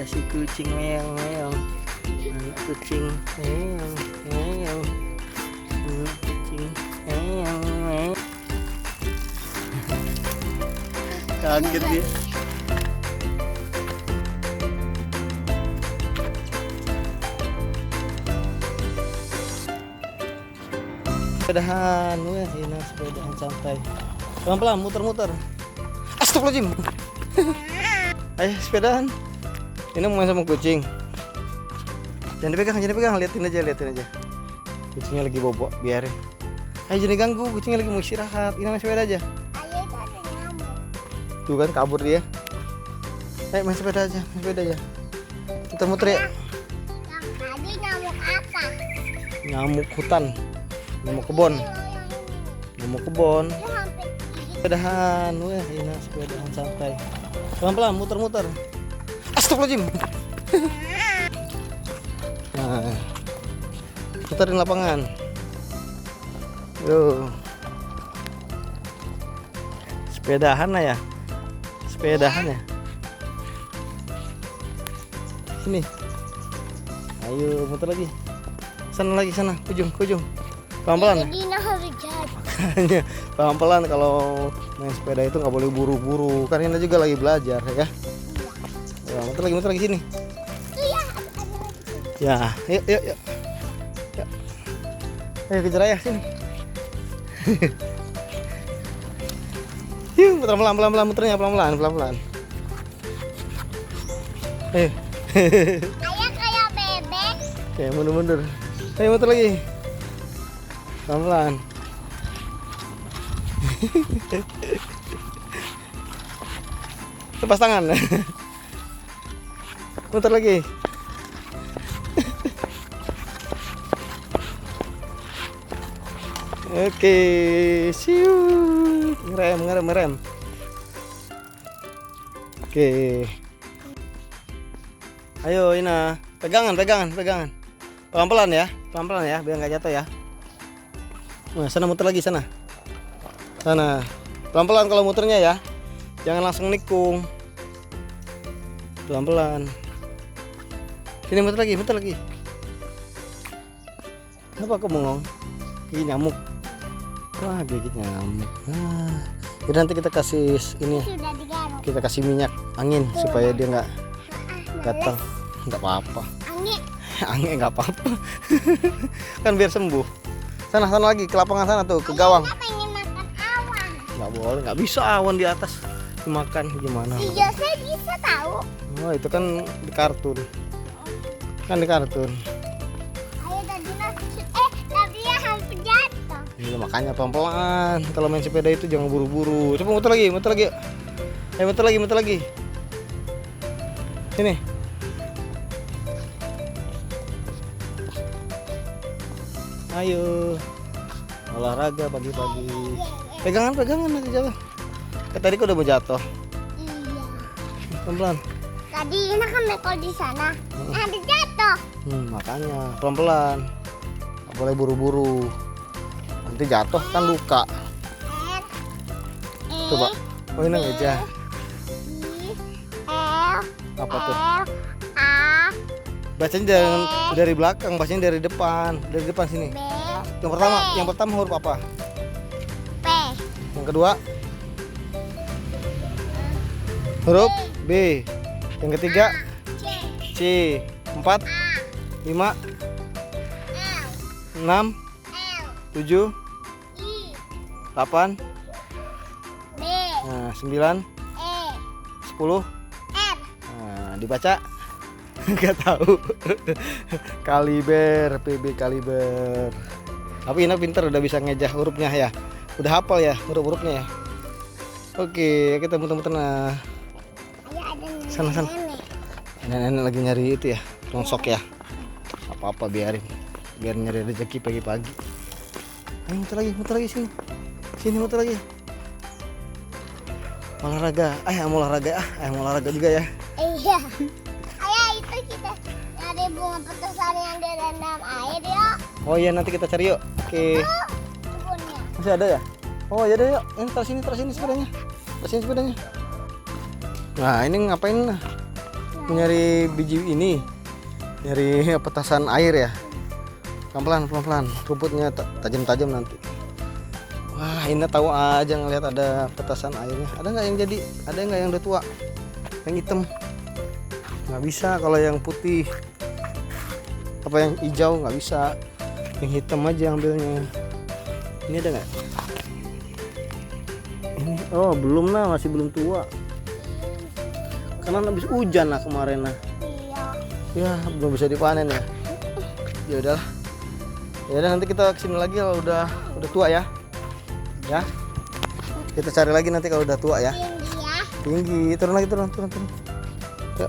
si kucing meong meong. Anak kucing meong meong. Anak kucing meong meong. Kaget dia. Sepedahan, wah ini sepedahan santai. Pelan-pelan, muter-muter. Astagfirullahaladzim. Ayo sepedahan. Ini mau main sama kucing. Jangan dipegang, liatin aja. Kucingnya lagi bobok, biarin. Ayo jangan ganggu, kucingnya lagi mau istirahat. Ini main sepeda aja. Ayo itu ada nyamuk. Tuh kan kabur dia. Ayo main sepeda aja. Kita muter ya. Yang tadi nyamuk apa? Nyamuk hutan. Nyamuk kebon. Itu hampir gigit. Sepedahan, wah ini sepedahan santai. Pelan-pelan, muter-muter. Astagfirullahaladzim. Nah, puterin lapangan. Yo. Sepedahan ya. Sini. Ayo muter lagi. Sana, ujung. Pelan-pelan. Jadi harus jadi. Makanya pelan-pelan kalau main sepeda itu nggak boleh buru-buru. Kan Ina juga lagi belajar ya. Ya, muter lagi sini. Iya, ada lagi. Ya, yuk. Ayo kejar ayah sini. Yuk, muter pelan-pelan, muternya pelan-pelan. Ayo. Ayah kayak bebek. Oke, mundur. Ayo muter lagi. Pelan-pelan. Lepas tangan. Muter lagi. Oke, siu. Ngerem. Oke. Ayo Ina, pegangan. Pelan-pelan ya, biar nggak jatuh ya. Nah, sana muter lagi sana. Pelan-pelan kalau muternya ya. Jangan langsung nikung. Pelan-pelan. Sini muter lagi. Apa kau bengong? Gigit nyamuk. Wah, gigit nyamuk. Nah, jadi nanti kita kasih ini, Sudah digaruk. kita kasih minyak angin supaya dia nggak gatal. Nggak apa-apa. Angin nggak apa-apa. Kan biar sembuh. Sana lagi ke lapangan sana tuh, ke gawang. Ayah pengen makan awan. Nggak boleh, nggak bisa awan di atas dimakan gimana? Iya, saya bisa tahu. Oh, itu kan di kartun. Ayah tadi ya hampir jatuh. Iya, makanya pelan-pelan. Kalau main sepeda itu jangan buru-buru. Coba muter lagi. Ayo muter lagi. Sini. Ayo. Olahraga pagi-pagi. Pegangan nanti jatuh. Tadi kau udah mau jatuh. Iya. Pelan-pelan. Tadi Ina kan bekol di sana. Ada jatuh. Makanya pelan-pelan. Nggak boleh buru-buru. Nanti jatuh kan luka. Coba. Oh ini aja. Apa tuh? Bacanya dari belakang, bacanya dari depan. Dari depan sini. Yang pertama huruf apa? P. Yang kedua huruf B. Yang ketiga C. 4, 5, 6, 7, 8, 9, 10. Nah, dibaca nggak tahu. Kaliber, PB kaliber. Tapi Ina pinter, udah bisa ngejah hurufnya ya. Udah hafal ya huruf-hurufnya ya. Oke, kita muter-muter. Nah, sana. Nenek lagi nyari itu ya, rongsok ya. Apa-apa biar nyari rezeki pagi-pagi. Ayo muter lagi sini muter lagi. Olahraga, mau olahraga juga ya. Iya. Ayah itu kita nyari bunga petesan yang direndam air ya. Oh iya, nanti kita cari yuk. Oke. Kebunnya. Masih ada ya? Oh ya, yuk. Ini taruh sini sepedanya. Nah, ini ngapain? nyari biji ini, nyari petasan air ya. Pelan-pelan, pelan-pelan. Rumputnya tajam-tajam nanti. Wah, ini tahu aja ngelihat ada petasan airnya. Ada nggak yang jadi? Ada nggak yang udah tua? Yang hitam? Nggak bisa. Kalau yang putih, apa yang hijau nggak bisa. Yang hitam aja ambilnya. Ini ada nggak? Ini, oh belum nah, masih belum tua. Karena habis hujan nah kemarin nah. Iya. Ya belum bisa dipanen ya. Ya udahlah. Ya udah nanti kita kesini lagi kalau udah tua ya. Ya. Kita cari lagi nanti kalau udah tua ya. Tinggi ya. Tinggi, turun lagi, turun. Yuk.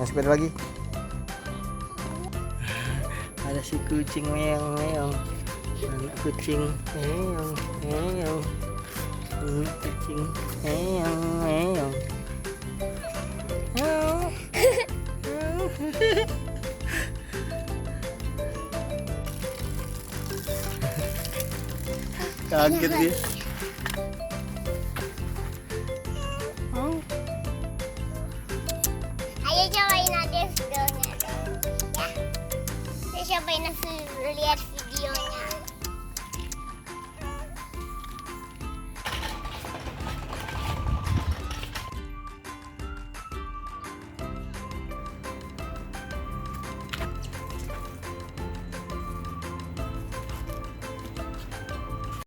Yang sepeda lagi. Ada si kucing meong. Anak kucing meong. Kucing meong. Kaget dia. Ayo cobain aja videonya dong. Ya. Saya cobain lihat videonya.